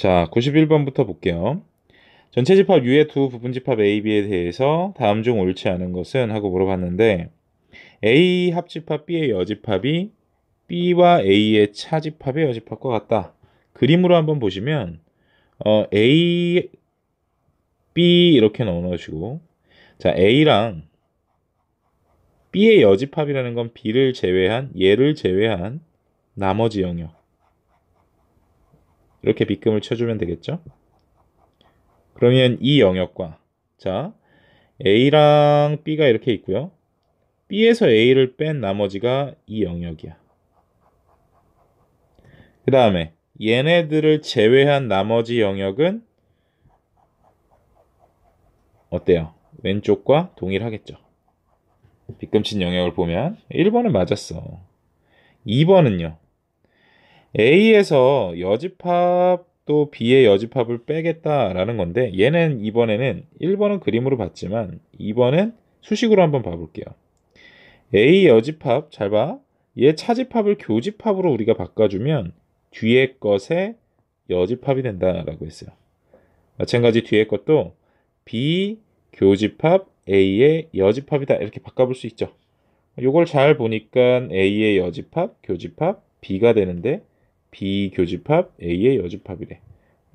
자, 91번부터 볼게요. 전체 집합 U의 두 부분 집합 A, B에 대해서 다음 중 옳지 않은 것은 하고 물어봤는데 A 합집합 B의 여집합이 B와 A의 차집합의 여집합과 같다. 그림으로 한번 보시면 A, B 이렇게 넣어놓으시고 자, A랑 B의 여집합이라는 건 B를 제외한 얘를 제외한 나머지 영역 이렇게 빗금을 쳐주면 되겠죠? 그러면 이 영역과 자 A랑 B가 이렇게 있고요. B에서 A를 뺀 나머지가 이 영역이야. 그 다음에 얘네들을 제외한 나머지 영역은 어때요? 왼쪽과 동일하겠죠. 빗금친 영역을 보면 1번은 맞았어. 2번은요. A에서 여집합도 B의 여집합을 빼겠다라는 건데 얘는 이번에는 1번은 그림으로 봤지만 2번은 수식으로 한번 봐볼게요. A 여집합 잘 봐. 얘 차집합을 교집합으로 우리가 바꿔주면 뒤에 것의 여집합이 된다라고 했어요. 마찬가지 뒤에 것도 B 교집합 A의 여집합이다 이렇게 바꿔볼 수 있죠. 이걸 잘 보니까 A의 여집합 교집합 B가 되는데 B 교집합 A의 여집합이래.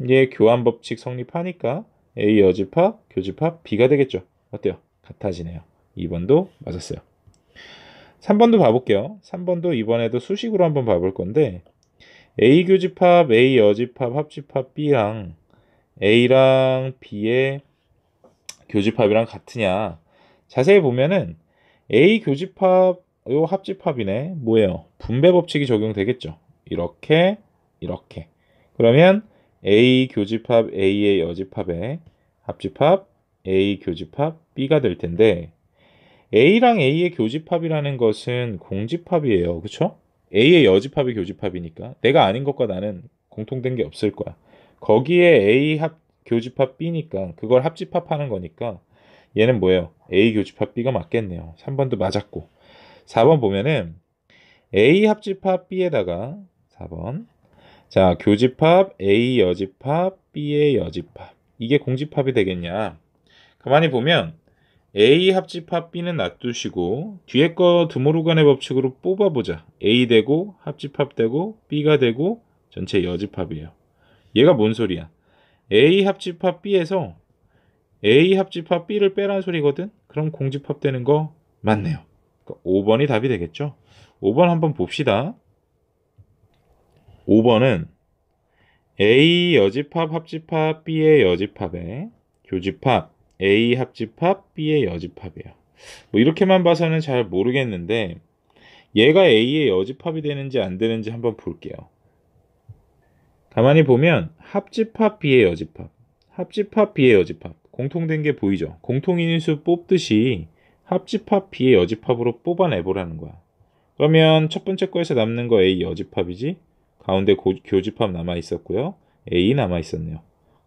얘 교환 법칙 성립하니까 A 여집합 교집합 B가 되겠죠. 어때요? 같아지네요. 2번도 맞았어요. 3번도 봐볼게요. 3번도 이번에도 수식으로 한번 봐볼 건데 A 교집합, A 여집합, 합집합 B랑 A랑 B의 교집합이랑 같으냐. 자세히 보면은 A 교집합, 요 합집합이네. 뭐예요? 분배 법칙이 적용되겠죠. 이렇게, 이렇게. 그러면 A 교집합 A의 여집합에 합집합 A 교집합 B가 될 텐데 A랑 A의 교집합이라는 것은 공집합이에요. 그쵸? A의 여집합이 교집합이니까 내가 아닌 것과 나는 공통된 게 없을 거야. 거기에 A 교집합 B니까 그걸 합집합하는 거니까 얘는 뭐예요? A 교집합 B가 맞겠네요. 3번도 맞았고 4번 보면은 A 합집합 B에다가 4번 자 교집합 A 여집합 B의 여집합 이게 공집합이 되겠냐. 가만히 보면 A 합집합 B는 놔두시고 뒤에 거 드모르간의 법칙으로 뽑아보자. A 되고 합집합 되고 B가 되고 전체 여집합이에요. 얘가 뭔 소리야? A 합집합 B에서 A 합집합 B를 빼라는 소리거든? 그럼 공집합 되는 거 맞네요. 그러니까 5번이 답이 되겠죠? 5번 한번 봅시다. 5번은 A 여집합 합집합 B의 여집합에 교집합 A 합집합 B의 여집합이에요. 뭐 이렇게만 봐서는 잘 모르겠는데 얘가 A의 여집합이 되는지 안 되는지 한번 볼게요. 가만히 보면 합집합 B의 여집합, 합집합 B의 여집합 공통된 게 보이죠? 공통인수 뽑듯이 합집합 B의 여집합으로 뽑아내보라는 거야. 그러면 첫 번째 거에서 남는 거 A 여집합이지 가운데 교집합 남아있었고요. A 남아있었네요.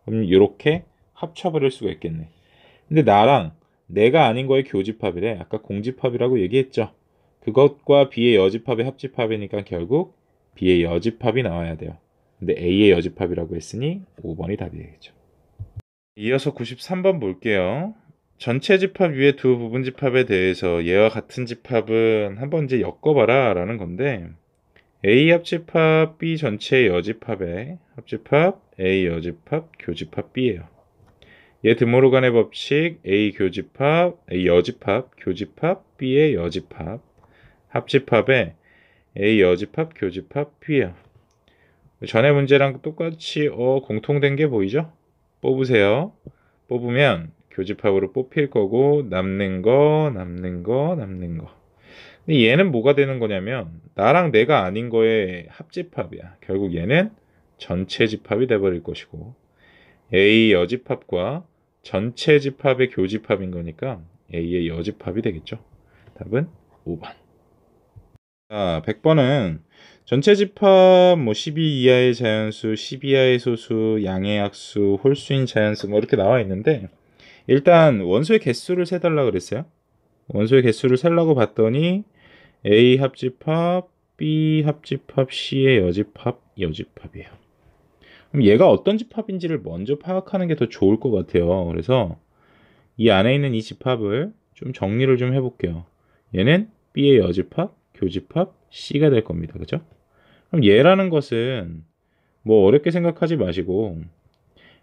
그럼 이렇게 합쳐버릴 수가 있겠네. 근데 나랑 내가 아닌 거의 교집합이래. 아까 공집합이라고 얘기했죠. 그것과 B의 여집합의 합집합이니까 결국 B의 여집합이 나와야 돼요. 근데 A의 여집합이라고 했으니 5번이 답이 되겠죠. 이어서 93번 볼게요. 전체 집합 위의 두 부분 집합에 대해서 얘와 같은 집합은 한번 이제 엮어봐라 라는 건데 A 합집합 B 전체의 여집합에 합집합 A 여집합 교집합 B예요. 얘 드모르간의 법칙 A 교집합 A 여집합 교집합 B의 여집합 합집합에 A 여집합 교집합 B예요. 전에 문제랑 똑같이 공통된 게 보이죠? 뽑으세요. 뽑으면 교집합으로 뽑힐 거고 남는 거 남는 거 남는 거. 근데 얘는 뭐가 되는 거냐면 나랑 내가 아닌 거의 합집합이야. 결국 얘는 전체 집합이 돼버릴 것이고 A 여집합과 전체 집합의 교집합인 거니까 A의 여집합이 되겠죠. 답은 5번. 자, 100번은 전체 집합 12 이하의 자연수, 10 이하의 소수, 양의 약수, 홀수인 자연수 뭐 이렇게 나와 있는데 일단 원소의 개수를 세달라 그랬어요. 원소의 개수를 세려고 봤더니 A 합집합, B 합집합, C의 여집합이에요. 그럼 얘가 어떤 집합인지를 먼저 파악하는 게 더 좋을 것 같아요. 그래서 이 안에 있는 이 집합을 좀 정리를 좀 해볼게요. 얘는 B의 여집합, 교집합, C가 될 겁니다. 그죠? 그럼 얘라는 것은 뭐 어렵게 생각하지 마시고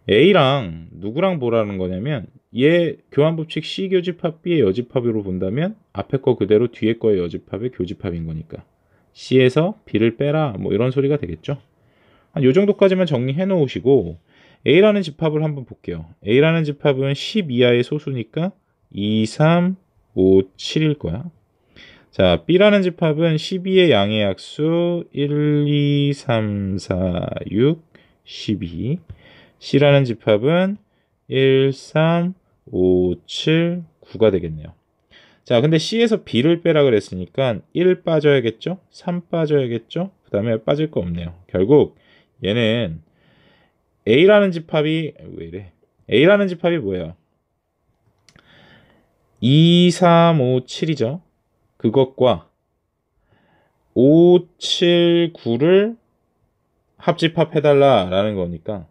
A랑 누구랑 뭐라는 거냐면 얘 교환법칙 C 교집합 B의 여집합으로 본다면 앞에 거 그대로 뒤에 거의 여집합의 교집합인 거니까 C에서 B를 빼라 뭐 이런 소리가 되겠죠. 한 요 정도까지만 정리해 놓으시고 A라는 집합을 한번 볼게요. A라는 집합은 10 이하의 소수니까 2, 3, 5, 7일 거야. 자, B라는 집합은 12의 양의 약수 1, 2, 3, 4, 6, 12. C라는 집합은 1, 3, 5, 7, 9가 되겠네요. 자, 근데 C에서 B를 빼라 그랬으니까 1 빠져야겠죠? 3 빠져야겠죠? 그 다음에 빠질 거 없네요. 결국 얘는 A라는 집합이 왜 이래? A라는 집합이 뭐예요? 2, 3, 5, 7이죠. 그것과 5, 7, 9를 합집합해달라라는 거니까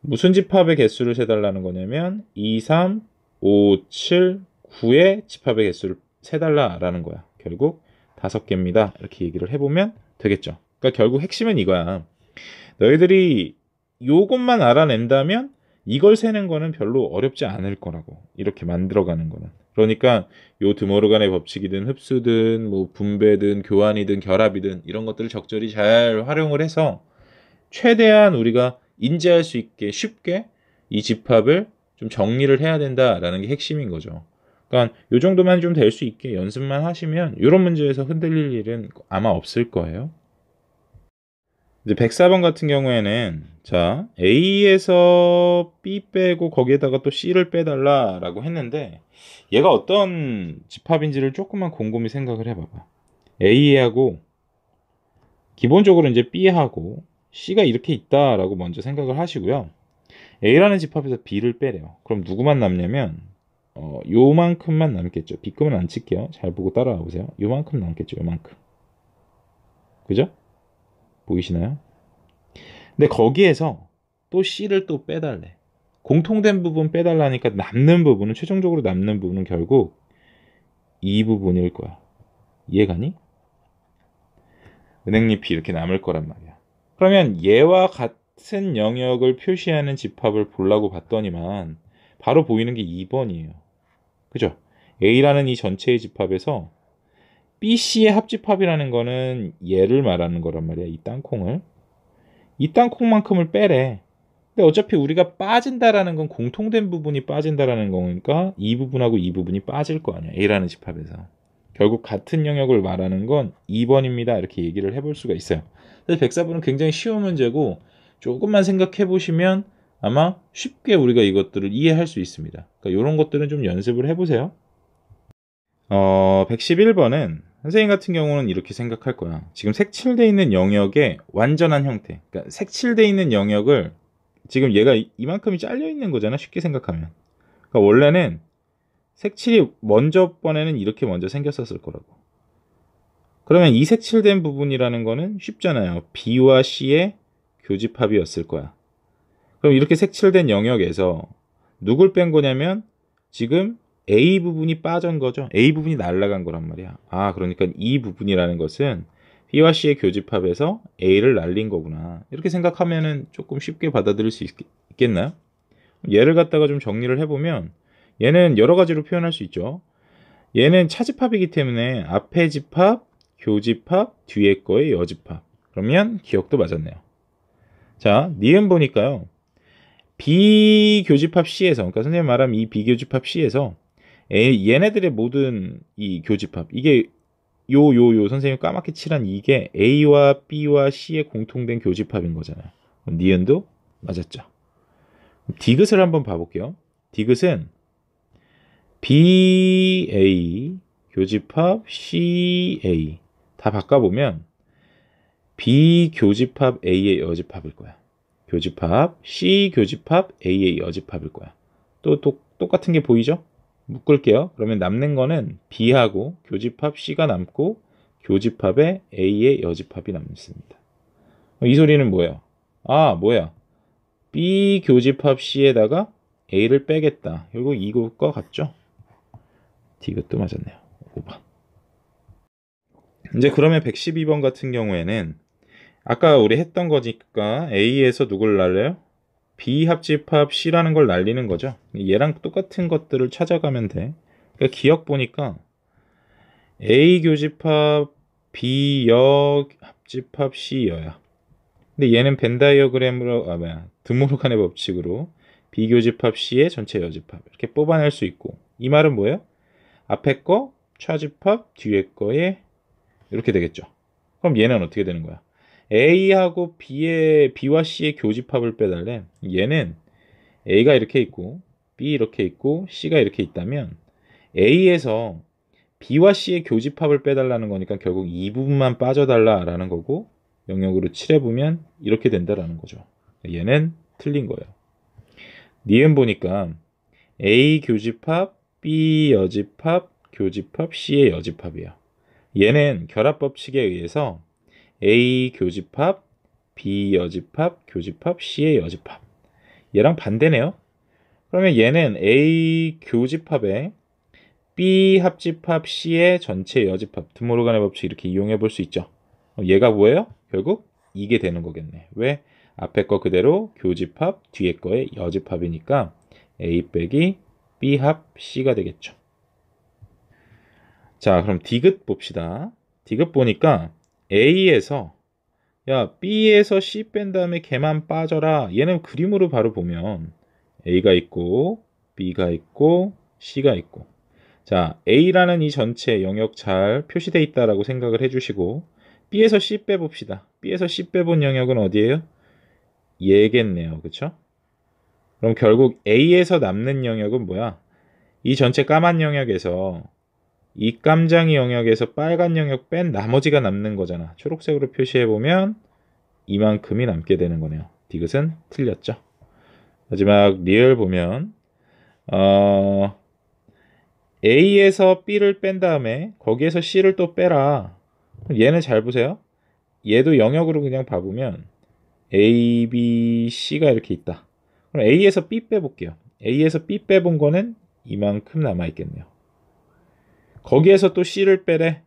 무슨 집합의 개수를 세달라는 거냐면 2, 3, 5, 7, 9의 집합의 개수를 세달라라는 거야. 결국 5개입니다. 이렇게 얘기를 해보면 되겠죠. 그러니까 결국 핵심은 이거야. 너희들이 요것만 알아낸다면 이걸 세는 거는 별로 어렵지 않을 거라고. 이렇게 만들어가는 거는. 그러니까 요 드모르간의 법칙이든 흡수든 뭐 분배든 교환이든 결합이든 이런 것들을 적절히 잘 활용을 해서 최대한 우리가 인지할 수 있게 쉽게 이 집합을 좀 정리를 해야 된다라는 게 핵심인 거죠. 그러니까 요 정도만 좀 될 수 있게 연습만 하시면 이런 문제에서 흔들릴 일은 아마 없을 거예요. 이제 104번 같은 경우에는 자 A에서 B 빼고 거기에다가 또 C를 빼달라라고 했는데 얘가 어떤 집합인지를 조금만 곰곰이 생각을 해봐봐. A하고 기본적으로 이제 B하고 C가 이렇게 있다라고 먼저 생각을 하시고요. A라는 집합에서 B를 빼래요. 그럼 누구만 남냐면 요만큼만 남겠죠. B급은 안 칠게요. 잘 보고 따라와 보세요. 요만큼 남겠죠. 요만큼. 그죠? 보이시나요? 근데 거기에서 또 C를 또 빼달래. 공통된 부분 빼달라니까 남는 부분은 최종적으로 남는 부분은 결국 이 부분일 거야. 이해가니? 은행잎이 이렇게 남을 거란 말이야. 그러면 얘와 같은 영역을 표시하는 집합을 보려고 봤더니만 바로 보이는 게 2번이에요. 그죠? A라는 이 전체의 집합에서 BC의 합집합이라는 거는 얘를 말하는 거란 말이야. 이 땅콩을. 이 땅콩만큼을 빼래. 근데 어차피 우리가 빠진다라는 건 공통된 부분이 빠진다라는 거니까 이 부분하고 이 부분이 빠질 거 아니야. A라는 집합에서. 결국 같은 영역을 말하는 건 2번입니다. 이렇게 얘기를 해볼 수가 있어요. 그래서 104번은 굉장히 쉬운 문제고 조금만 생각해 보시면 아마 쉽게 우리가 이것들을 이해할 수 있습니다. 그러니까 이런 것들은 좀 연습을 해보세요. 111번은 선생님 같은 경우는 이렇게 생각할 거야. 지금 색칠되어 있는 영역의 완전한 형태. 그러니까 색칠되어 있는 영역을 지금 얘가 이만큼이 잘려 있는 거잖아. 쉽게 생각하면. 그러니까 원래는 색칠이 먼저 번에는 이렇게 먼저 생겼었을 거라고. 그러면 이 색칠된 부분이라는 거는 쉽잖아요. B와 C의 교집합이었을 거야. 그럼 이렇게 색칠된 영역에서 누굴 뺀 거냐면 지금 A 부분이 빠진 거죠. A 부분이 날아간 거란 말이야. 아, 그러니까 이 부분이라는 것은 B와 C의 교집합에서 A를 날린 거구나. 이렇게 생각하면은 조금 쉽게 받아들일 수 있겠나요? 얘를 갖다가 좀 정리를 해보면 얘는 여러 가지로 표현할 수 있죠. 얘는 차집합이기 때문에 앞에 집합, 교집합, 뒤에 거의 여집합. 그러면 기억도 맞았네요. 자, 니은 보니까요. 비교집합 C에서, 그러니까 선생님 말하면 이 비교집합 C에서 얘네들의 모든 이 교집합, 이게 요 선생님 까맣게 칠한 이게 A와 B와 C의 공통된 교집합인 거잖아요. 니은도 맞았죠. 디귿을 한번 봐볼게요. 디귿은 BA 교집합 CA 다 바꿔보면 B교집합 A의 여집합일 거야. 교집합 C 교집합 A의 여집합일 거야. 또 똑같은 게 보이죠? 묶을게요. 그러면 남는 거는 B하고 교집합 C가 남고 교집합에 A의 여집합이 남습니다. 이 소리는 뭐예요? 아, 뭐야? B 교집합 C에다가 A를 빼겠다. 결국 이것과 같죠? D것도 맞았네요. 5번. 이제 그러면 112번 같은 경우에는 아까 우리 했던 거니까 A에서 누굴 날려요? B 합집합 C라는 걸 날리는 거죠. 얘랑 똑같은 것들을 찾아가면 돼. 그러니까 기억 보니까 A 교집합 B 여 합집합 C 여야. 근데 얘는 벤 다이어그램으로 드모르간의 법칙으로 B 교집합 C의 전체 여집합 이렇게 뽑아낼 수 있고, 이 말은 뭐예요? 앞에 거 차집합 뒤에 거에 이렇게 되겠죠. 그럼 얘는 어떻게 되는 거야? A하고 B와 C의 교집합을 빼달래. 얘는 A가 이렇게 있고 B 이렇게 있고 C가 이렇게 있다면 A에서 B와 C의 교집합을 빼달라는 거니까 결국 이 부분만 빠져달라라는 거고, 영역으로 칠해보면 이렇게 된다라는 거죠. 얘는 틀린 거예요. 니은 보니까 A 교집합 B 여집합 교집합 C의 여집합이에요. 얘는 결합법칙에 의해서 A 교집합 B 여집합 교집합 C의 여집합. 얘랑 반대네요. 그러면 얘는 A 교집합에 B 합집합 C의 전체 여집합, 드모르간의 법칙 이렇게 이용해 볼 수 있죠. 얘가 뭐예요? 결국 이게 되는 거겠네. 왜? 앞에 거 그대로 교집합, 뒤에 거의 여집합이니까 A 빼기 B 합 C가 되겠죠. 자, 그럼 디귿 봅시다. 디귿 보니까 A에서 B에서 C 뺀 다음에 걔만 빠져라. 얘는 그림으로 바로 보면 A가 있고 B가 있고 C가 있고, 자, A라는 이 전체 영역 잘 표시되어 있다라고 생각을 해주시고, B에서 C 빼봅시다. B에서 C 빼본 영역은 어디예요? 얘겠네요. 그쵸? 그럼 결국 A에서 남는 영역은 뭐야? 이 전체 까만 영역에서 이 깜장이 영역에서 빨간 영역 뺀 나머지가 남는 거잖아. 초록색으로 표시해보면 이만큼이 남게 되는 거네요. 디귿은 틀렸죠. 마지막 리을 보면 A에서 B를 뺀 다음에 거기에서 C를 또 빼라. 얘는 잘 보세요. 얘도 영역으로 그냥 봐보면 A, B, C가 이렇게 있다. 그럼 A에서 B 빼볼게요. A에서 B 빼본 거는 이만큼 남아있겠네요. 거기에서 또 C를 빼래.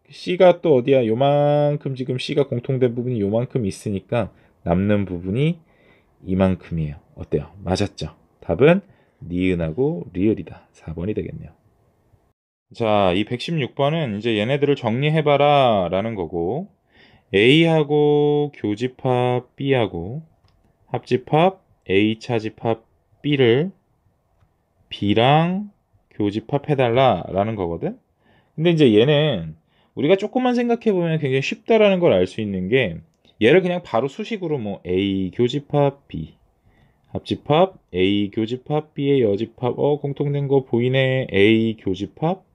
C가 또 어디야? 요만큼, 지금 C가 공통된 부분이 요만큼 있으니까 남는 부분이 이만큼이에요. 어때요? 맞았죠? 답은 니은하고 리을이다. 4번이 되겠네요. 자, 이 116번은 이제 얘네들을 정리해봐라 라는 거고, A하고 교집합 B하고 합집합 A 차집합 B를 B랑 교집합해달라 라는 거거든. 근데 이제 얘는 우리가 조금만 생각해보면 굉장히 쉽다라는 걸 알 수 있는 게, 얘를 그냥 바로 수식으로 뭐 A 교집합 B 합집합 A 교집합 B의 여집합, 공통된 거 보이네. A 교집합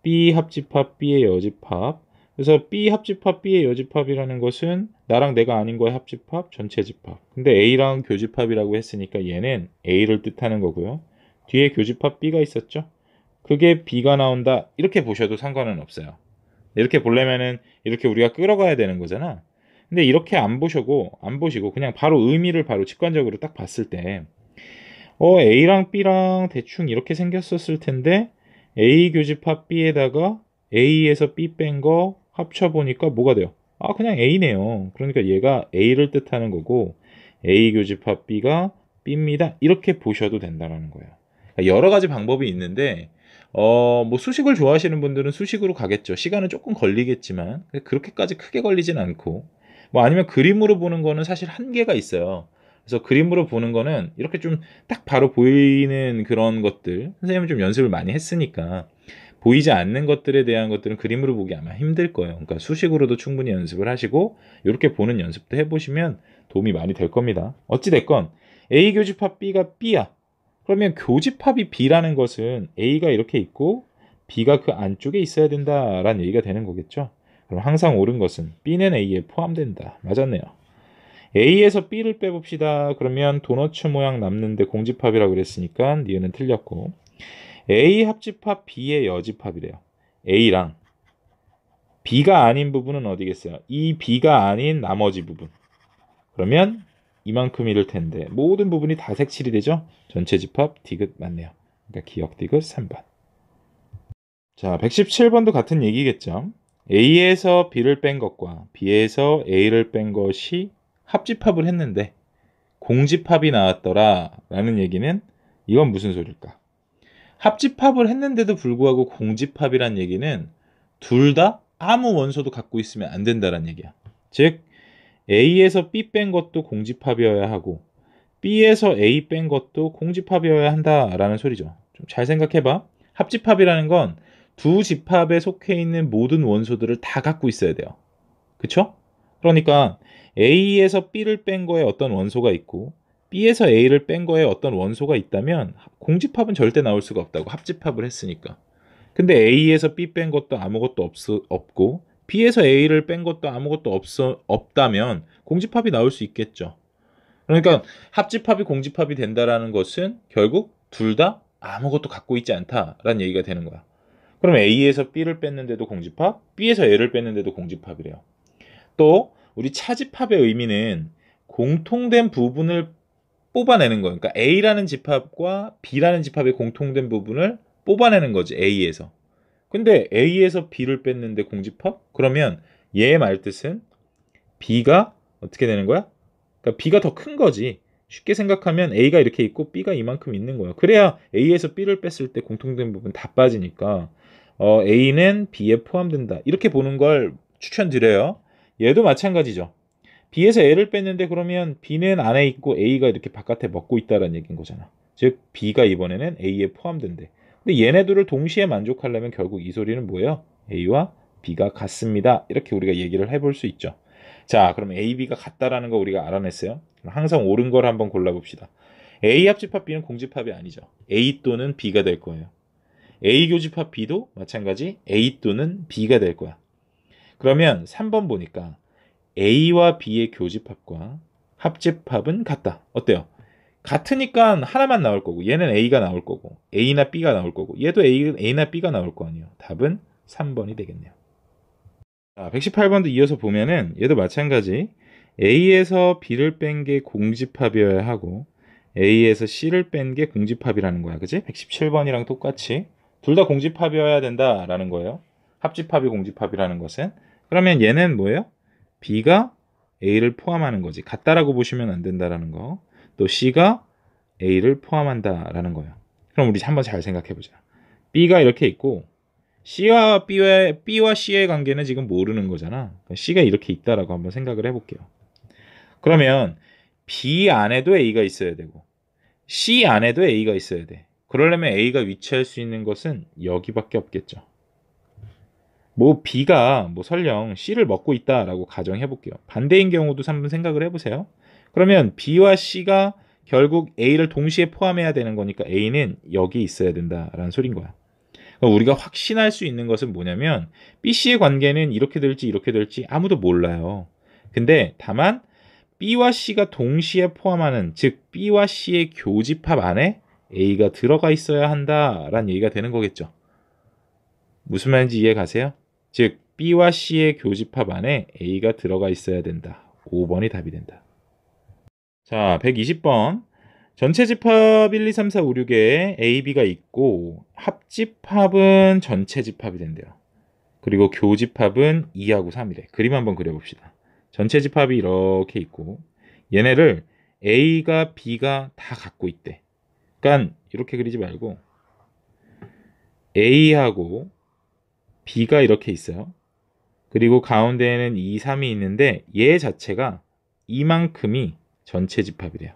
B 합집합 B의 여집합. 그래서 B 합집합 B의 여집합이라는 것은 나랑 내가 아닌 거의 합집합, 전체 집합. 근데 A랑 교집합이라고 했으니까 얘는 A를 뜻하는 거고요. 뒤에 교집합 B가 있었죠. 그게 B가 나온다. 이렇게 보셔도 상관은 없어요. 이렇게 보려면은 이렇게 우리가 끌어가야 되는 거잖아. 근데 이렇게 안 보시고 그냥 바로 의미를 바로 직관적으로 딱 봤을 때 A랑 B랑 대충 이렇게 생겼었을 텐데, A 교집합 B에다가 A에서 B 뺀 거 합쳐보니까 뭐가 돼요? 그냥 A네요. 그러니까 얘가 A를 뜻하는 거고, A 교집합 B가 B입니다. 이렇게 보셔도 된다는 거예요. 그러니까 여러 가지 방법이 있는데, 뭐 수식을 좋아하시는 분들은 수식으로 가겠죠. 시간은 조금 걸리겠지만 그렇게까지 크게 걸리진 않고, 뭐 아니면 그림으로 보는 거는 사실 한계가 있어요. 그래서 그림으로 보는 거는 이렇게 좀 딱 바로 보이는 그런 것들, 선생님은 좀 연습을 많이 했으니까 보이지 않는 것들에 대한 것들은 그림으로 보기 아마 힘들 거예요. 그러니까 수식으로도 충분히 연습을 하시고 이렇게 보는 연습도 해보시면 도움이 많이 될 겁니다. 어찌됐건 A 교집합 B가 B야. 그러면 교집합이 B라는 것은 A가 이렇게 있고 B가 그 안쪽에 있어야 된다라는 얘기가 되는 거겠죠. 그럼 항상 옳은 것은 B는 A에 포함된다. 맞았네요. A에서 B를 빼봅시다. 그러면 도너츠 모양 남는데 공집합이라고 그랬으니까 니은은 틀렸고, A 합집합 B의 여집합이래요. A랑 B가 아닌 부분은 어디겠어요? 이 B가 아닌 나머지 부분. 그러면 이만큼 이를 텐데 모든 부분이 다 색칠이 되죠? 전체 집합 디귿 맞네요. 그러니까 기억 디귿 3번. 자, 117번도 같은 얘기겠죠. A에서 B를 뺀 것과 B에서 A를 뺀 것이 합집합을 했는데 공집합이 나왔더라 라는 얘기는 이건 무슨 소릴까? 합집합을 했는데도 불구하고 공집합이란 얘기는 둘 다 아무 원소도 갖고 있으면 안 된다는 얘기야. 즉 A에서 B 뺀 것도 공집합이어야 하고 B에서 A 뺀 것도 공집합이어야 한다라는 소리죠. 좀 잘 생각해봐. 합집합이라는 건 두 집합에 속해 있는 모든 원소들을 다 갖고 있어야 돼요. 그쵸? 그러니까 A에서 B를 뺀 거에 어떤 원소가 있고 B에서 A를 뺀 거에 어떤 원소가 있다면 공집합은 절대 나올 수가 없다고. 합집합을 했으니까. 근데 A에서 B 뺀 것도 아무것도 없고 B에서 A를 뺀 것도 아무것도 없다면 공집합이 나올 수 있겠죠. 그러니까 합집합이 공집합이 된다라는 것은 결국 둘 다 아무것도 갖고 있지 않다라는 얘기가 되는 거야. 그럼 A에서 B를 뺐는데도 공집합, B에서 A를 뺐는데도 공집합이래요. 또 우리 차집합의 의미는 공통된 부분을 뽑아내는 거예요. 그러니까 A라는 집합과 B라는 집합의 공통된 부분을 뽑아내는 거지, A에서. 근데 A에서 B를 뺐는데 공집합? 그러면 얘의 말뜻은 B가 어떻게 되는 거야? 그러니까 B가 더 큰 거지. 쉽게 생각하면 A가 이렇게 있고 B가 이만큼 있는 거야. 그래야 A에서 B를 뺐을 때 공통된 부분 다 빠지니까 A는 B에 포함된다. 이렇게 보는 걸 추천드려요. 얘도 마찬가지죠. B에서 A를 뺐는데 그러면 B는 안에 있고 A가 이렇게 바깥에 먹고 있다는 얘기인 거잖아. 즉 B가 이번에는 A에 포함된대. 근데 얘네들을 동시에 만족하려면 결국 이 소리는 뭐예요? A와 B가 같습니다. 이렇게 우리가 얘기를 해볼 수 있죠. 자, 그럼 A, B가 같다라는 거 우리가 알아냈어요. 항상 옳은 걸 한번 골라봅시다. A 합집합 B는 공집합이 아니죠. A 또는 B가 될 거예요. A 교집합 B도 마찬가지 A 또는 B가 될 거야. 그러면 3번 보니까 A와 B의 교집합과 합집합은 같다. 어때요? 같으니까 하나만 나올 거고 얘는 A가 나올 거고 A나 B가 나올 거고 얘도 A나 B가 나올 거 아니에요. 답은 3번이 되겠네요. 자, 118번도 이어서 보면은 얘도 마찬가지. A에서 B를 뺀 게 공집합이어야 하고 A에서 C를 뺀 게 공집합이라는 거야. 그지? 117번이랑 똑같이 둘 다 공집합이어야 된다라는 거예요. 합집합이 공집합이라는 것은. 그러면 얘는 뭐예요? B가 A를 포함하는 거지. 같다라고 보시면 안 된다라는 거. 또 C가 A를 포함한다라는 거예요. 그럼 우리 한번 잘 생각해 보자. B가 이렇게 있고 B와 C의 관계는 지금 모르는 거잖아. C가 이렇게 있다라고 한번 생각을 해볼게요. 그러면 B 안에도 A가 있어야 되고 C 안에도 A가 있어야 돼. 그러려면 A가 위치할 수 있는 것은 여기밖에 없겠죠. 뭐 B가 뭐 설령 C를 먹고 있다라고 가정해 볼게요. 반대인 경우도 한번 생각을 해보세요. 그러면 B와 C가 결국 A를 동시에 포함해야 되는 거니까 A는 여기 있어야 된다라는 소린 거야. 우리가 확신할 수 있는 것은 뭐냐면 B, C의 관계는 이렇게 될지 아무도 몰라요. 근데 다만 B와 C가 동시에 포함하는, 즉 B와 C의 교집합 안에 A가 들어가 있어야 한다라는 얘기가 되는 거겠죠. 무슨 말인지 이해 가세요? 즉 B와 C의 교집합 안에 A가 들어가 있어야 된다. 5번이 답이 된다. 자, 120번. 전체 집합 1, 2, 3, 4, 5, 6에 A, B가 있고 합집합은 전체 집합이 된대요. 그리고 교집합은 2하고 3이래. 그림 한번 그려봅시다. 전체 집합이 이렇게 있고 얘네를 A가 B가 다 갖고 있대. 그러니까 이렇게 그리지 말고 A하고 B가 이렇게 있어요. 그리고 가운데에는 2, 3이 있는데 얘 자체가 이만큼이 전체 집합이래요.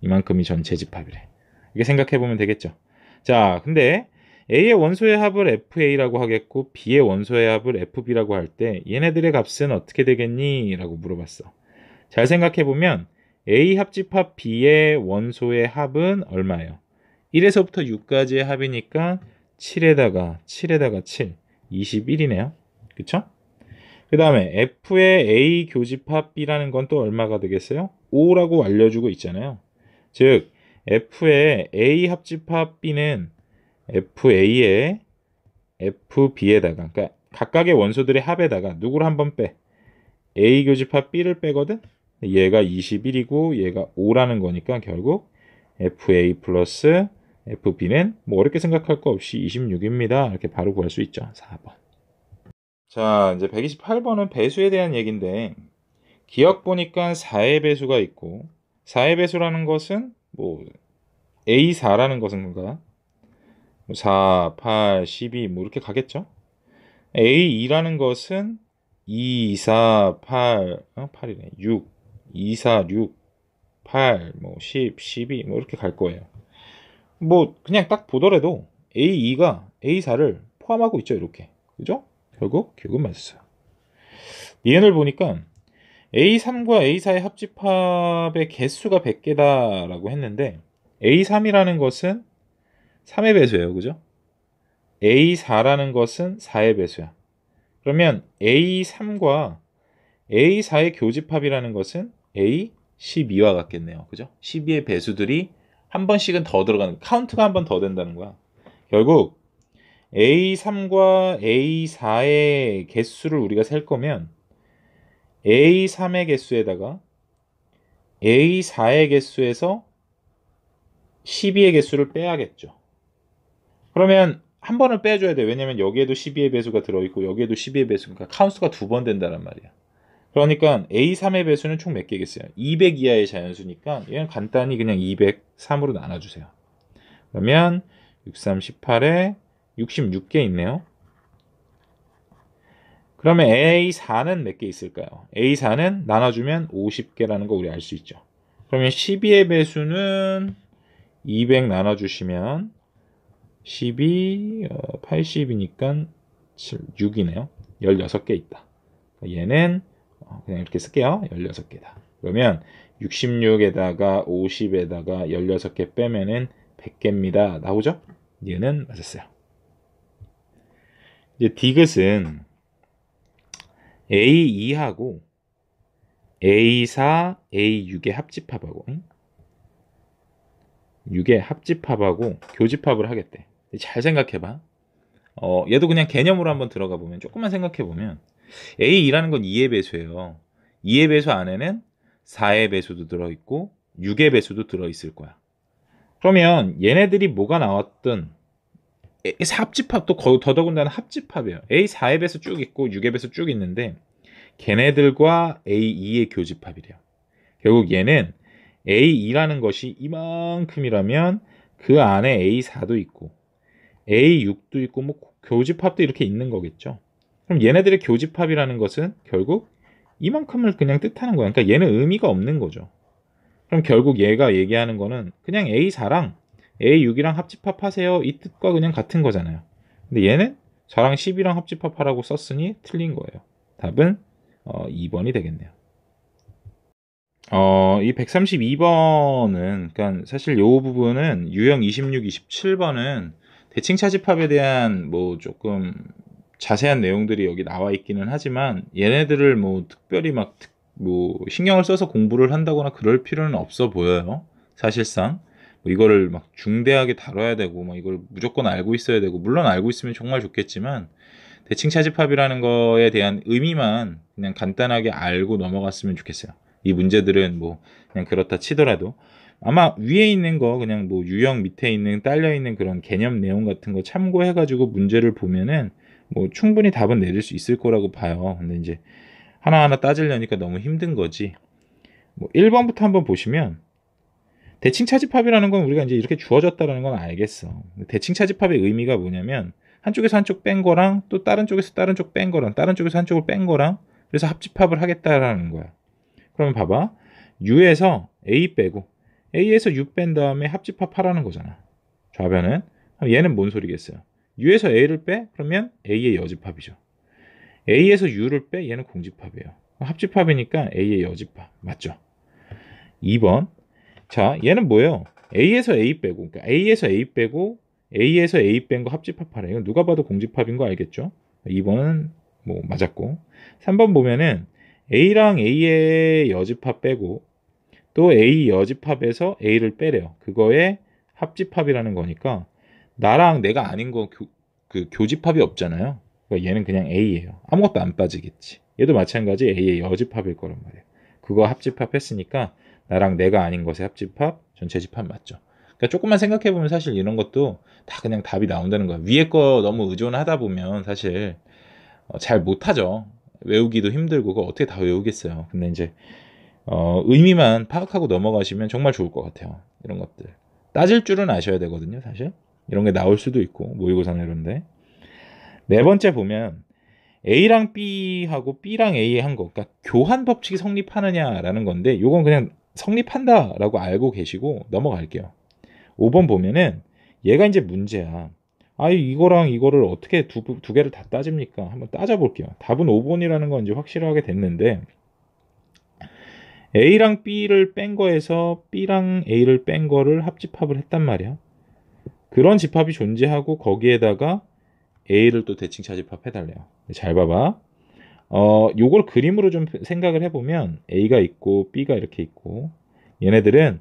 이만큼이 전체 집합이래. 이렇게 생각해보면 되겠죠. 자, 근데 A의 원소의 합을 FA라고 하겠고 B의 원소의 합을 FB라고 할 때 얘네들의 값은 어떻게 되겠니? 라고 물어봤어. 잘 생각해보면 A 합집합 B의 원소의 합은 얼마예요? 1에서부터 6까지의 합이니까 7에다가 7, 21이네요. 그쵸? 그 다음에 F의 A 교집합 B라는 건 또 얼마가 되겠어요? 5라고 알려주고 있잖아요. 즉 F의 A 합집합 B는 FA의 FB에다가, 그러니까 각각의 원소들의 합에다가 누구를 한번 빼? A 교집합 B를 빼거든? 얘가 21이고 얘가 5라는 거니까 결국 FA 플러스 FB는 뭐 어렵게 생각할 거 없이 26입니다. 이렇게 바로 구할 수 있죠. 4번. 자, 이제 128번은 배수에 대한 얘기인데 기억 보니까 4의 배수가 있고 4의 배수라는 것은 뭐 A4라는 것은 뭔가 4, 8, 12 뭐 이렇게 가겠죠. A2라는 것은 2, 4, 8, 8이네. 6, 2, 4, 6, 8, 뭐 10, 12, 뭐 이렇게 갈 거예요. 뭐 그냥 딱 보더라도 A2가 A4를 포함하고 있죠. 이렇게. 그죠? 결국 기억은 맞았어요. 니은을 보니까 A3과 A4의 합집합의 개수가 100개다라고 했는데 A3이라는 것은 3의 배수예요. 그죠? A4라는 것은 4의 배수야. 그러면 A3과 A4의 교집합이라는 것은 A12와 같겠네요. 그죠? 12의 배수들이 한 번씩은 더 들어가는, 카운트가 한 번 더 된다는 거야. 결국 A3과 A4의 개수를 우리가 셀 거면 A3의 개수에다가 A4의 개수에서 12의 개수를 빼야겠죠. 그러면 한 번을 빼줘야 돼. 왜냐면 여기에도 12의 배수가 들어있고 여기에도 12의 배수가 카운트가 두 번 된다는 말이야. 그러니까 A3의 배수는 총 몇 개겠어요? 200 이하의 자연수니까 얘는 간단히 그냥 203으로 나눠주세요. 그러면 6, 3, 18에 66개 있네요. 그러면 A4는 몇 개 있을까요? A4는 나눠주면 50개라는 거 우리 알 수 있죠. 그러면 12의 배수는 200 나눠주시면 12, 80이니까 6이네요. 16개 있다. 얘는 그냥 이렇게 쓸게요. 16개다. 그러면 66에다가 50에다가 16개 빼면은 100개입니다. 나오죠? 얘는 맞았어요. 이제 디귿은 A2하고 A4, A6의 합집합하고 6의 합집합하고 교집합을 하겠대. 잘 생각해봐. 얘도 그냥 개념으로 한번 들어가 보면 조금만 생각해 보면 A2라는 건 2의 배수예요. 2의 배수 안에는 4의 배수도 들어있고 6의 배수도 들어있을 거야. 그러면 얘네들이 뭐가 나왔든 합집합도 더더군다나 합집합이에요. A4의 배수 쭉 있고 6의 배수 쭉 있는데 걔네들과 A2의 교집합이래요. 결국 얘는 A2라는 것이 이만큼이라면 그 안에 A4도 있고 A6도 있고 뭐 교집합도 이렇게 있는 거겠죠. 그럼 얘네들의 교집합이라는 것은 결국 이만큼을 그냥 뜻하는 거야. 그러니까 얘는 의미가 없는 거죠. 그럼 결국 얘가 얘기하는 거는 그냥 A4랑 A6이랑 합집합하세요. 이 뜻과 그냥 같은 거잖아요. 근데 얘는 4랑 10이랑 합집합하라고 썼으니 틀린 거예요. 답은 2번이 되겠네요. 이 132번은 그러니까 사실 이 부분은 유형 26, 27번은 대칭 차집합에 대한 뭐 조금 자세한 내용들이 여기 나와 있기는 하지만 얘네들을 뭐 특별히 막 뭐 신경을 써서 공부를 한다거나 그럴 필요는 없어 보여요. 사실상 뭐 이거를 막 중대하게 다뤄야 되고 막 이걸 무조건 알고 있어야 되고 물론 알고 있으면 정말 좋겠지만 대칭 차집합이라는 거에 대한 의미만 그냥 간단하게 알고 넘어갔으면 좋겠어요. 이 문제들은 뭐 그냥 그렇다 치더라도 아마 위에 있는 거 그냥 뭐 유형 밑에 있는 딸려 있는 그런 개념 내용 같은 거 참고해 가지고 문제를 보면은 뭐 충분히 답은 내릴 수 있을 거라고 봐요. 근데 이제 하나하나 따지려니까 너무 힘든 거지. 뭐 1번부터 한번 보시면 대칭 차집합이라는 건 우리가 이제 이렇게 주어졌다라는 건 알겠어. 대칭 차집합의 의미가 뭐냐면 한쪽에서 한쪽 뺀 거랑 또 다른 쪽에서 다른 쪽 뺀 거랑 다른 쪽에서 한쪽을 뺀 거랑 그래서 합집합을 하겠다라는 거야. 그러면 봐봐. U에서 A 빼고 A에서 U 뺀 다음에 합집합 하라는 거잖아. 좌변은. 그럼 얘는 뭔 소리겠어요? U에서 A를 빼? 그러면 A의 여집합이죠. A에서 U를 빼? 얘는 공집합이에요. 합집합이니까 A의 여집합. 맞죠? 2번. 자, 얘는 뭐예요? A에서 A 빼고, 그러니까 A에서 A 빼고 A에서 A 뺀 거 합집합하래. 이건 누가 봐도 공집합인 거 알겠죠? 2번은 뭐 맞았고. 3번 보면은 A랑 A의 여집합 빼고 또 A 여집합에서 A를 빼래요. 그거에 합집합이라는 거니까 나랑 내가 아닌 거 그 교집합이 없잖아요. 그러니까 얘는 그냥 A예요. 아무것도 안 빠지겠지. 얘도 마찬가지 A의 여집합일 거란 말이에요. 그거 합집합했으니까 나랑 내가 아닌 것의 합집합, 전체 집합 맞죠. 그러니까 조금만 생각해보면 사실 이런 것도 다 그냥 답이 나온다는 거야. 위에 거 너무 의존하다 보면 사실 잘 못하죠. 외우기도 힘들고 그거 어떻게 다 외우겠어요. 근데 이제 의미만 파악하고 넘어가시면 정말 좋을 것 같아요. 이런 것들 따질 줄은 아셔야 되거든요. 사실 이런 게 나올 수도 있고 모의고사나 이런데. 네 번째 보면 A랑 B하고 B랑 A 한 거, 그러니까 교환 법칙이 성립하느냐라는 건데 이건 그냥 성립한다라고 알고 계시고 넘어갈게요. 5번 보면은 얘가 이제 문제야. 이거랑 이거를 어떻게 두 개를 다 따집니까? 한번 따져볼게요. 답은 5번이라는 건 이제 확실하게 됐는데 A랑 B를 뺀 거에서 B랑 A를 뺀 거를 합집합을 했단 말이야. 그런 집합이 존재하고 거기에다가 A를 또 대칭 차집합 해달래요. 잘 봐봐. 요걸 그림으로 좀 생각을 해보면 A가 있고 B가 이렇게 있고 얘네들은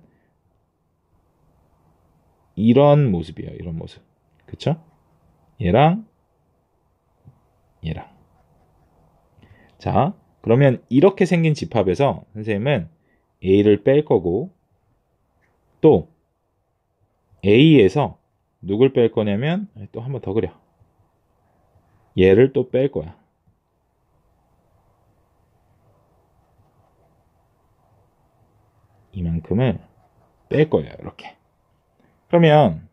이런 모습이에요. 이런 모습. 그쵸? 얘랑 얘랑. 자, 그러면 이렇게 생긴 집합에서 선생님은 A를 뺄 거고 또 A에서 누굴 뺄 거냐면 또 한 번 더 그려. 얘를 또 뺄 거야. 이만큼을 뺄 거예요. 이렇게. 그러면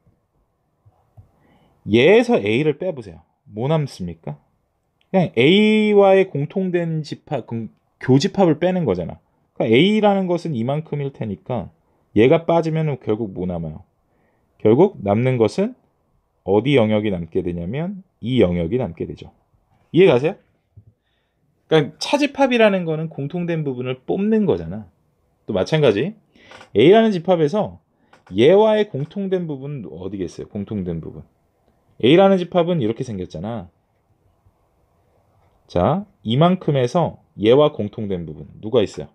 얘에서 A를 빼보세요. 뭐 남습니까? 그냥 A와의 공통된 집합, 교집합을 빼는 거잖아. 그러니까 A라는 것은 이만큼일 테니까 얘가 빠지면 결국 뭐 남아요? 결국 남는 것은 어디 영역이 남게 되냐면 이 영역이 남게 되죠. 이해 가세요? 그러니까 차집합이라는 거는 공통된 부분을 뽑는 거잖아. 또 마찬가지 A라는 집합에서 얘와의 공통된 부분은 어디겠어요? 공통된 부분. A라는 집합은 이렇게 생겼잖아. 자, 이만큼에서 얘와 공통된 부분 누가 있어요?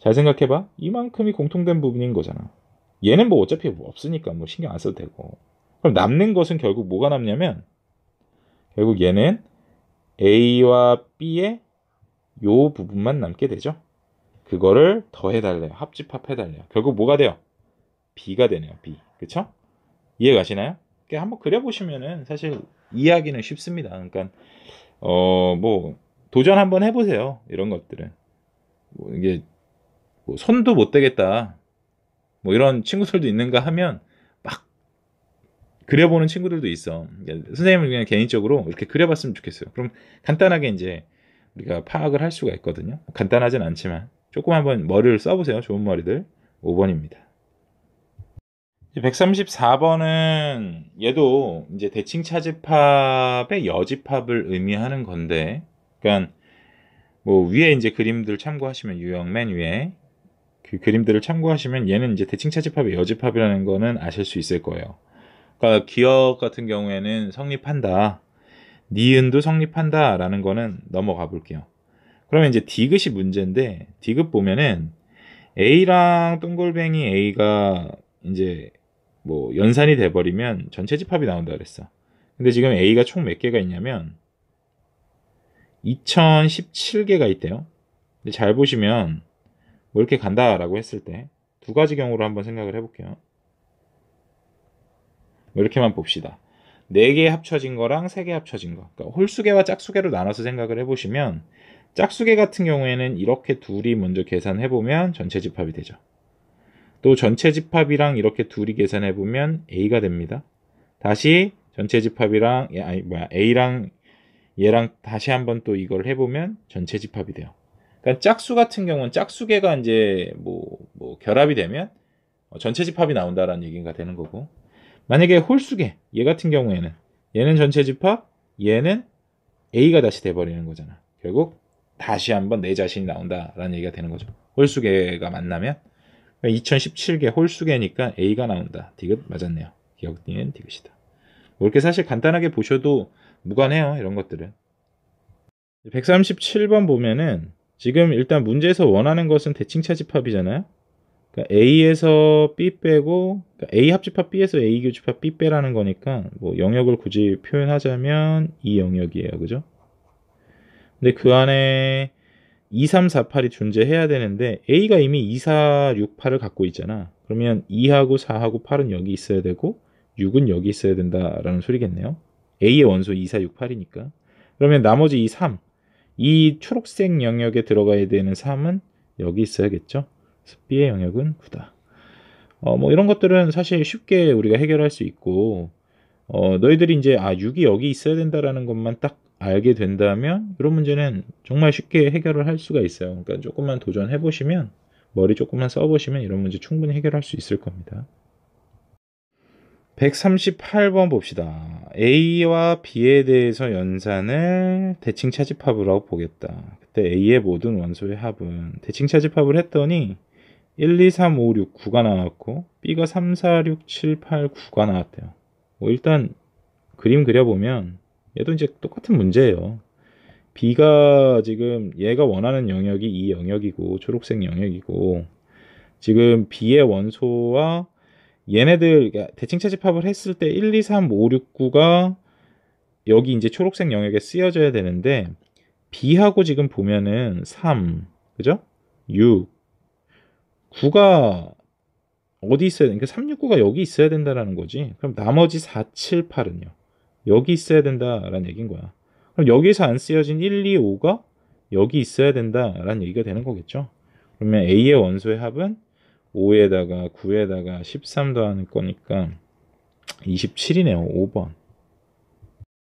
잘 생각해봐. 이만큼이 공통된 부분인 거잖아. 얘는 뭐 어차피 뭐 없으니까 뭐 신경 안 써도 되고. 그럼 남는 것은 결국 뭐가 남냐면 결국 얘는 A와 B의 요 부분만 남게 되죠. 그거를 더해달래요. 합집합해달래요. 결국 뭐가 돼요? B가 되네요. B. 그쵸? 이해 가시나요? 한번 그려보시면은 사실 이해하기는 쉽습니다. 그러니까 뭐 도전 한번 해보세요. 이런 것들은 뭐 이게 뭐 손도 못 대겠다. 뭐 이런 친구들도 있는가 하면 막 그려보는 친구들도 있어. 선생님은 그냥 개인적으로 이렇게 그려봤으면 좋겠어요. 그럼 간단하게 이제 우리가 파악을 할 수가 있거든요. 간단하진 않지만 조금 한번 머리를 써보세요. 좋은 머리들. 5번입니다. 134번은 얘도 이제 대칭 차집합의 여집합을 의미하는 건데, 그러니까 뭐 위에 이제 그림들 참고하시면 유형 맨 위에 그 그림들을 참고하시면 얘는 이제 대칭 차집합의 여집합이라는 거는 아실 수 있을 거예요. 그러니까 기억 같은 경우에는 성립한다, 니은도 성립한다라는 거는 넘어가 볼게요. 그러면 이제 디귿이 문제인데 디귿 보면은 A랑 동글뱅이 A가 이제 뭐 연산이 돼버리면 전체 집합이 나온다 그랬어. 근데 지금 A가 총 몇 개가 있냐면 2017개가 있대요. 근데 잘 보시면 뭐 이렇게 간다라고 했을 때 두 가지 경우로 한번 생각을 해볼게요. 뭐 이렇게만 봅시다. 4개 합쳐진 거랑 3개 합쳐진 거. 그러니까 홀수계와 짝수계로 나눠서 생각을 해보시면 짝수계 같은 경우에는 이렇게 둘이 먼저 계산해보면 전체 집합이 되죠. 또 전체 집합이랑 이렇게 둘이 계산해보면 A가 됩니다. 다시 전체 집합이랑 A랑 얘랑 다시 한번 또 이걸 해보면 전체 집합이 돼요. 그러니까 짝수 같은 경우는 짝수계가 이제 뭐 결합이 되면 전체 집합이 나온다라는 얘기가 되는 거고, 만약에 홀수계 얘 같은 경우에는 얘는 전체 집합, 얘는 A가 다시 돼버리는 거잖아. 결국 다시 한번 내 자신이 나온다라는 얘기가 되는 거죠. 홀수계가 만나면 2017개 홀수계니까 A가 나온다. 디귿 맞았네요. 기억니은 디귿이다. 뭐 이렇게 사실 간단하게 보셔도 무관해요. 이런 것들은. 137번 보면은 지금 일단 문제에서 원하는 것은 대칭 차집합이잖아요. 그러니까 A에서 B 빼고, 그러니까 A 합집합 B에서 A 교집합 B 빼라는 거니까 뭐 영역을 굳이 표현하자면 이 영역이에요. 그죠? 근데 그 안에 2, 3, 4, 8이 존재해야 되는데 A가 이미 2, 4, 6, 8을 갖고 있잖아. 그러면 2하고 4하고 8은 여기 있어야 되고 6은 여기 있어야 된다라는 소리겠네요. A의 원소 2, 4, 6, 8이니까. 그러면 나머지 이 3, 이 초록색 영역에 들어가야 되는 3은 여기 있어야겠죠. 그래서 B의 영역은 9다. 뭐 이런 것들은 사실 쉽게 우리가 해결할 수 있고, 너희들이 이제 6이 여기 있어야 된다라는 것만 딱 알게 된다면 이런 문제는 정말 쉽게 해결을 할 수가 있어요. 그러니까 조금만 도전해 보시면, 머리 조금만 써보시면 이런 문제 충분히 해결할 수 있을 겁니다. 138번 봅시다. A와 B에 대해서 연산을 대칭 차집합이라고 보겠다. 그때 A의 모든 원소의 합은 대칭 차집합을 했더니 1, 2, 3, 5, 6, 9가 나왔고 B가 3, 4, 6, 7, 8, 9가 나왔대요. 뭐 일단 그림 그려보면 얘도 이제 똑같은 문제예요. B가 지금 얘가 원하는 영역이 이 영역이고 초록색 영역이고, 지금 B의 원소와 얘네들 대칭 차집합을 했을 때 1, 2, 3, 5, 6, 9가 여기 이제 초록색 영역에 쓰여져야 되는데 B하고 지금 보면은 3, 그죠? 6, 9가 어디 있어야 돼? 그러니까 3, 6, 9가 여기 있어야 된다라는 거지. 그럼 나머지 4, 7, 8은요? 여기 있어야 된다라는 얘기인 거야. 그럼 여기서 안 쓰여진 1, 2, 5가 여기 있어야 된다라는 얘기가 되는 거겠죠. 그러면 A의 원소의 합은 5에다가 9에다가 13 더하는 거니까 27이네요. 5번.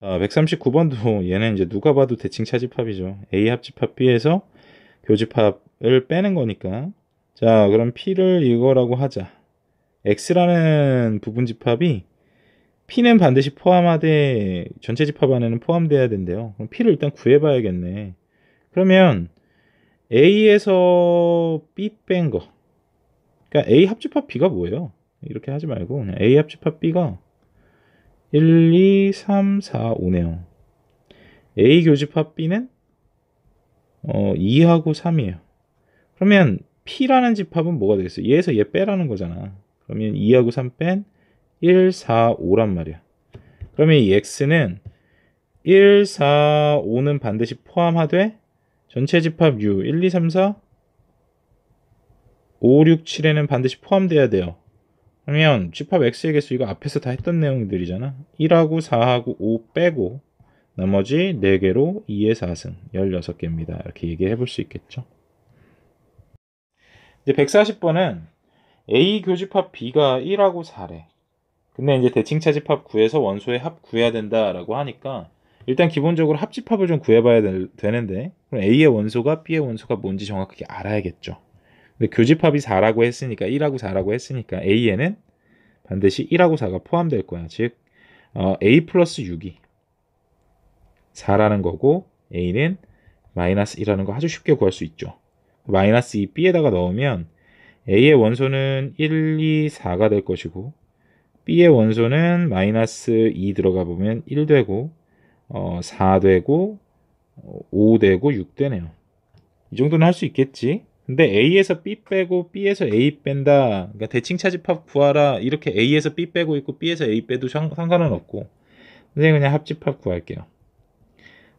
139번도 얘는 이제 누가 봐도 대칭 차집합이죠. A 합집합 B에서 교집합을 빼는 거니까. 자, 그럼 P를 이거라고 하자. X라는 부분 집합이 P는 반드시 포함하되 전체 집합 안에는 포함돼야 된대요. 그럼 P를 일단 구해봐야겠네. 그러면 A에서 B 뺀 거. 그러니까 A 합집합 B가 뭐예요? 이렇게 하지 말고 그냥 A 합집합 B가 1, 2, 3, 4, 5네요. A 교집합 B는 2하고 3이에요. 그러면 P라는 집합은 뭐가 되겠어요? 얘에서 얘 빼라는 거잖아. 그러면 2하고 3 뺀 1, 4, 5란 말이야. 그러면 이 X는 1, 4, 5는 반드시 포함하되 전체 집합 U 1, 2, 3, 4, 5, 6, 7에는 반드시 포함돼야 돼요. 그러면 집합 X의 개수 이거 앞에서 다 했던 내용들이잖아. 1하고 4하고 5 빼고 나머지 4개로 2의 4승 16개입니다. 이렇게 얘기해 볼 수 있겠죠. 이제 140번은 A 교집합 B가 1하고 4래. 근데 이제 대칭 차집합 구해서 원소의 합 구해야 된다라고 하니까 일단 기본적으로 합집합을 좀 구해봐야 되는데, 그럼 A의 원소가 B의 원소가 뭔지 정확하게 알아야겠죠. 근데 교집합이 4라고 했으니까 1하고 4라고 했으니까 A에는 반드시 1하고 4가 포함될 거야. 즉 A 플러스 6이 4라는 거고 A는 마이너스 1라는 거 아주 쉽게 구할 수 있죠. 마이너스 2 B에다가 넣으면 A의 원소는 1, 2, 4가 될 것이고 B의 원소는 마이너스 2 들어가 보면 1 되고 4 되고 5 되고 6 되네요. 이 정도는 할 수 있겠지. 근데 A에서 B 빼고 B에서 A 뺀다. 그러니까 대칭 차집합 구하라. 이렇게 A에서 B 빼고 있고 B에서 A 빼도 상관은 없고. 선생님 그냥 합집합 구할게요.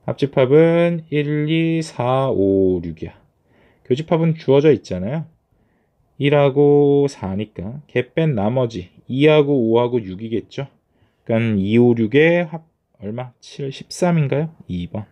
합집합은 1, 2, 4, 5, 6이야. 교집합은 주어져 있잖아요. 1하고 4니까 걔 뺀 나머지 2하고 5하고 6이겠죠. 그러니까 2, 5, 6의 합 얼마? 7, 13인가요? 2번.